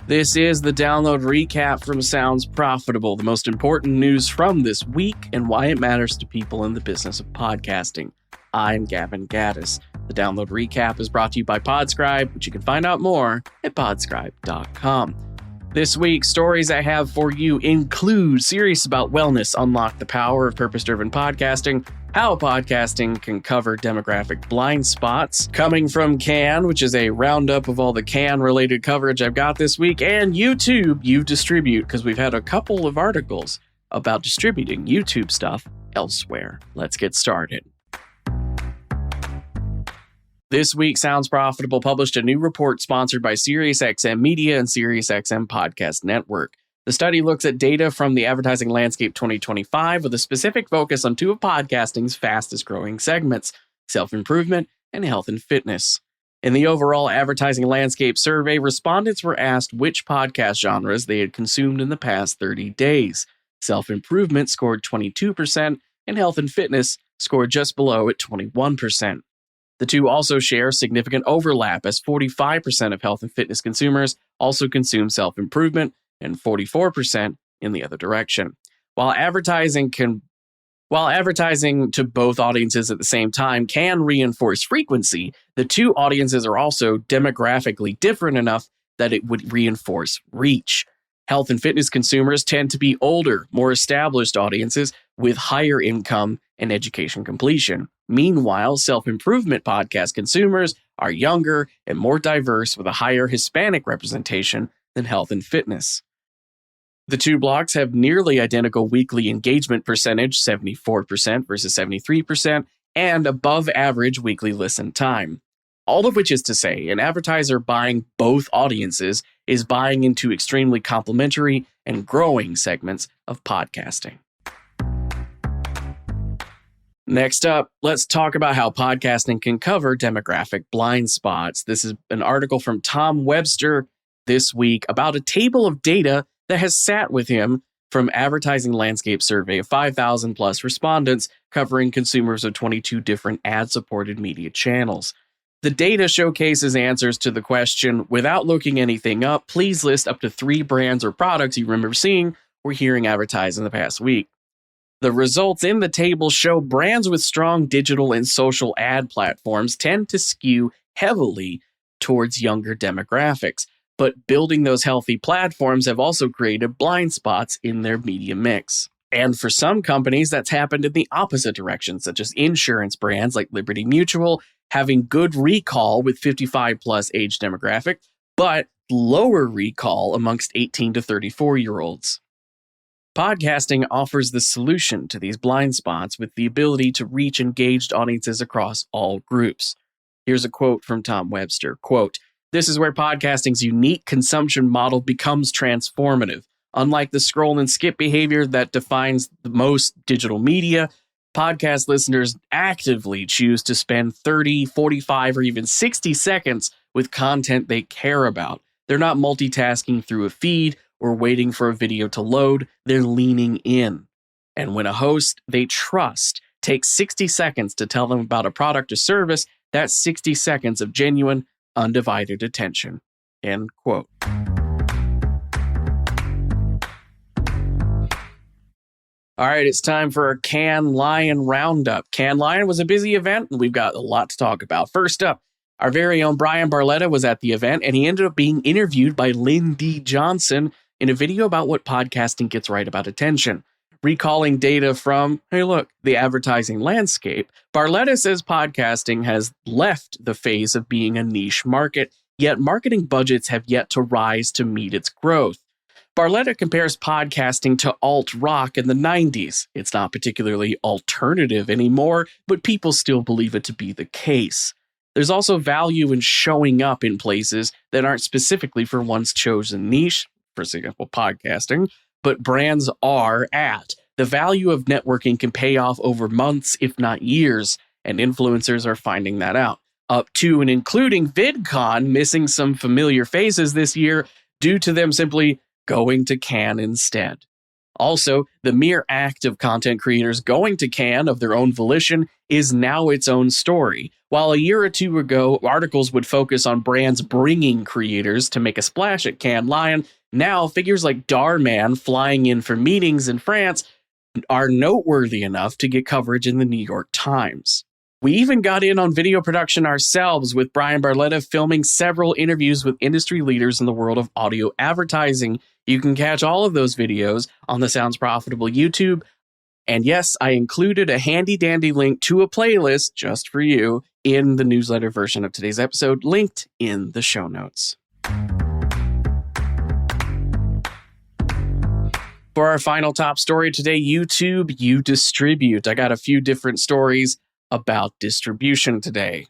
This is the download recap from Sounds Profitable, the most important news from this week and why it matters to people in the business of podcasting. I'm Gavin Gaddis. The download recap is brought to you by Podscribe, which you can find out more at podscribe.com. This week, stories I have for you include Serious About Wellness, Unlock the Power of Purpose-Driven Podcasting, how podcasting can cover demographic blind spots, Coming from Cannes, which is a roundup of all the Cannes-related coverage I've got this week, and YouTube, You Distribute, because we've had a couple of articles about distributing YouTube stuff elsewhere. Let's get started. This week, Sounds Profitable published a new report sponsored by SiriusXM Media and SiriusXM Podcast Network. The study looks at data from the Advertising Landscape 2025 with a specific focus on two of podcasting's fastest growing segments, self-improvement and health and fitness. In the overall Advertising Landscape survey, respondents were asked which podcast genres they had consumed in the past 30 days. Self-improvement scored 22% and health and fitness scored just below at 21%. The two also share significant overlap, as 45% of health and fitness consumers also consume self-improvement and 44% in the other direction. While advertising to both audiences at the same time can reinforce frequency, the two audiences are also demographically different enough that it would reinforce reach. Health and fitness consumers tend to be older, more established audiences with higher income and education completion. Meanwhile, self-improvement podcast consumers are younger and more diverse with a higher Hispanic representation than health and fitness. The two blocks have nearly identical weekly engagement percentage, 74% versus 73%, and above average weekly listen time. All of which is to say, an advertiser buying both audiences is buying into extremely complementary and growing segments of podcasting. Next up, let's talk about how podcasting can cover demographic blind spots. This is an article from Tom Webster this week about a table of data that has sat with him from Advertising Landscape survey of 5,000 plus respondents covering consumers of 22 different ad-supported media channels. The data showcases answers to the question, without looking anything up, please list up to 3 brands or products you remember seeing or hearing advertised in the past week. The results in the table show brands with strong digital and social ad platforms tend to skew heavily towards younger demographics, but building those healthy platforms have also created blind spots in their media mix. And for some companies, that's happened in the opposite direction, such as insurance brands like Liberty Mutual having good recall with 55 plus age demographic, but lower recall amongst 18 to 34-year-olds. Podcasting offers the solution to these blind spots with the ability to reach engaged audiences across all groups. Here's a quote from Tom Webster, quote, "This is where podcasting's unique consumption model becomes transformative. Unlike the scroll and skip behavior that defines the most digital media, podcast listeners actively choose to spend 30, 45, or even 60 seconds with content they care about. They're not multitasking through a feed or waiting for a video to load, they're leaning in. And when a host they trust takes 60 seconds to tell them about a product or service, that's 60 seconds of genuine, undivided attention." End quote. All right, it's time for our Cannes Lion Roundup. Cannes Lion was a busy event, and we've got a lot to talk about. First up, our very own Bryan Barletta was at the event, and he ended up being interviewed by Lynn D. Johnson in a video about what podcasting gets right about attention. Recalling data from, the Advertising Landscape, Barletta says podcasting has left the phase of being a niche market, yet marketing budgets have yet to rise to meet its growth. Barletta compares podcasting to alt-rock in the 90s. It's not particularly alternative anymore, but people still believe it to be the case. There's also value in showing up in places that aren't specifically for one's chosen niche, for example, podcasting, but brands are at. The value of networking can pay off over months, if not years, and influencers are finding that out. Up to and including VidCon missing some familiar faces this year due to them simply going to Cannes instead. Also, the mere act of content creators going to Cannes of their own volition is now its own story. While a year or two ago, articles would focus on brands bringing creators to make a splash at Cannes Lion, now figures like Darman flying in for meetings in France are noteworthy enough to get coverage in the New York Times. We even got in on video production ourselves, with Brian Barletta filming several interviews with industry leaders in the world of audio advertising. You can catch all of those videos on the Sounds Profitable YouTube. And yes, I included a handy-dandy link to a playlist just for you in the newsletter version of today's episode, linked in the show notes. For our final top story today, YouTube, you distribute. I got a few different stories about distribution today.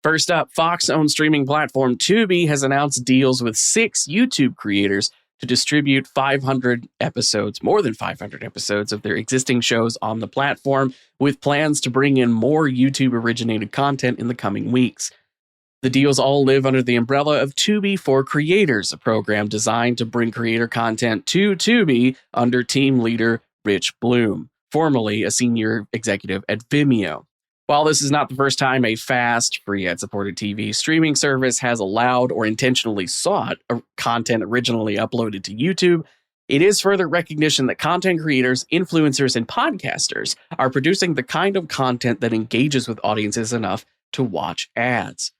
First up, Fox-owned streaming platform Tubi has announced deals with 6 YouTube creators to distribute 500 episodes, more than 500 episodes of their existing shows on the platform, with plans to bring in more YouTube-originated content in the coming weeks. The deals all live under the umbrella of Tubi for Creators, a program designed to bring creator content to Tubi under team leader Rich Bloom, formerly a senior executive at Vimeo. While this is not the first time a fast, free ad-supported TV streaming service has allowed or intentionally sought content originally uploaded to YouTube, it is further recognition that content creators, influencers, and podcasters are producing the kind of content that engages with audiences enough to watch ads.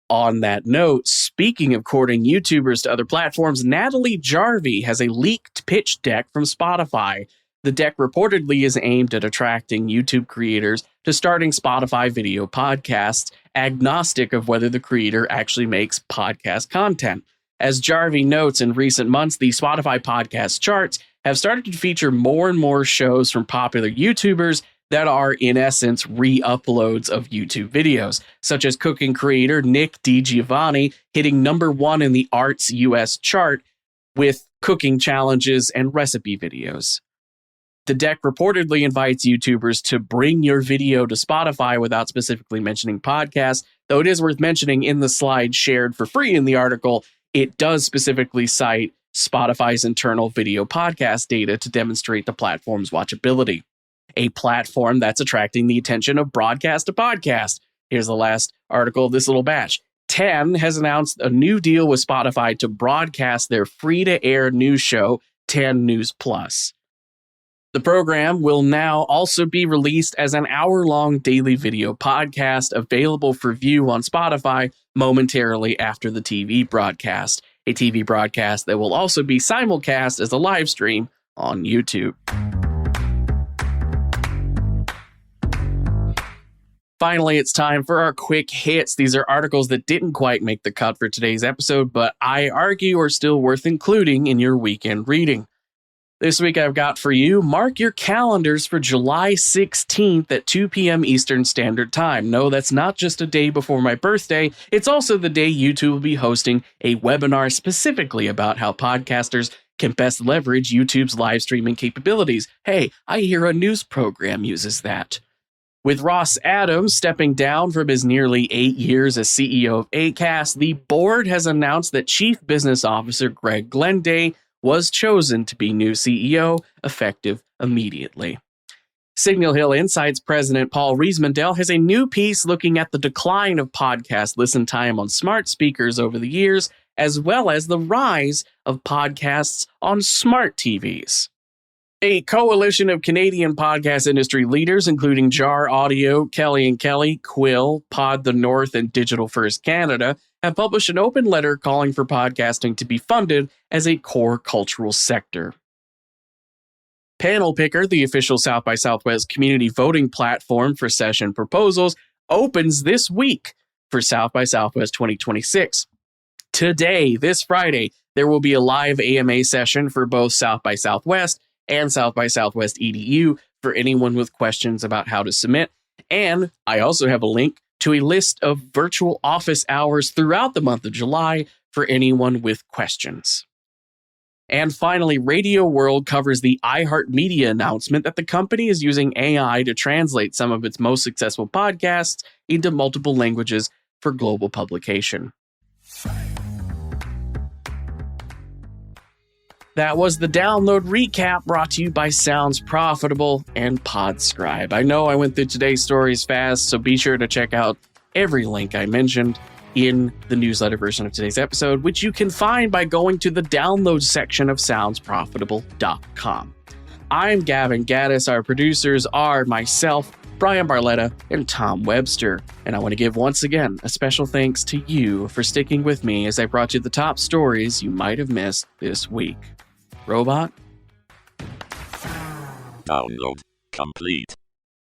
On that note, speaking of courting YouTubers to other platforms, Natalie Jarvey has a leaked pitch deck from Spotify. The deck reportedly is aimed at attracting YouTube creators to starting Spotify video podcasts, agnostic of whether the creator actually makes podcast content. As Jarvey notes, in recent months, the Spotify podcast charts have started to feature more and more shows from popular YouTubers that are, in essence, re-uploads of YouTube videos, such as cooking creator Nick DiGiovanni hitting #1 in the Arts US chart with cooking challenges and recipe videos. The deck reportedly invites YouTubers to bring your video to Spotify without specifically mentioning podcasts, though it is worth mentioning in the slide shared for free in the article, it does specifically cite Spotify's internal video podcast data to demonstrate the platform's watchability. A platform that's attracting the attention of broadcast to podcast. Here's the last article of this little batch. 10 has announced a new deal with Spotify to broadcast their free-to-air news show, 10 News Plus. The program will now also be released as an hour-long daily video podcast available for view on Spotify momentarily after the TV broadcast, a TV broadcast that will also be simulcast as a live stream on YouTube. Finally, it's time for our quick hits. These are articles that didn't quite make the cut for today's episode, but I argue are still worth including in your weekend reading. This week I've got for you, mark your calendars for July 16th at 2 p.m. Eastern Standard Time. No, that's not just a day before my birthday. It's also the day YouTube will be hosting a webinar specifically about how podcasters can best leverage YouTube's live streaming capabilities. Hey, I hear a news program uses that. With Ross Adams stepping down from his nearly 8 years as CEO of Acast, the board has announced that Chief Business Officer Greg Glenday was chosen to be new CEO, effective immediately. Signal Hill Insights President Paul Riesmandel has a new piece looking at the decline of podcast listen time on smart speakers over the years, as well as the rise of podcasts on smart TVs. A coalition of Canadian podcast industry leaders, including Jar Audio, Kelly & Kelly, Quill, Pod the North, and Digital First Canada, have published an open letter calling for podcasting to be funded as a core cultural sector. Panel Picker, the official South by Southwest community voting platform for session proposals, opens this week for South by Southwest 2026. Today, this Friday, there will be a live AMA session for both South by Southwest and South by Southwest EDU for anyone with questions about how to submit. And I also have a link to a list of virtual office hours throughout the month of July for anyone with questions. And finally, Radio World covers the iHeartMedia announcement that the company is using AI to translate some of its most successful podcasts into multiple languages for global publication. That was the download recap brought to you by Sounds Profitable and Podscribe. I know I went through today's stories fast, so be sure to check out every link I mentioned in the newsletter version of today's episode, which you can find by going to the download section of soundsprofitable.com. I'm Gavin Gaddis. Our producers are myself, Brian Barletta, and Tom Webster. And I want to give once again a special thanks to you for sticking with me as I brought you the top stories you might have missed this week. Robot? Download complete.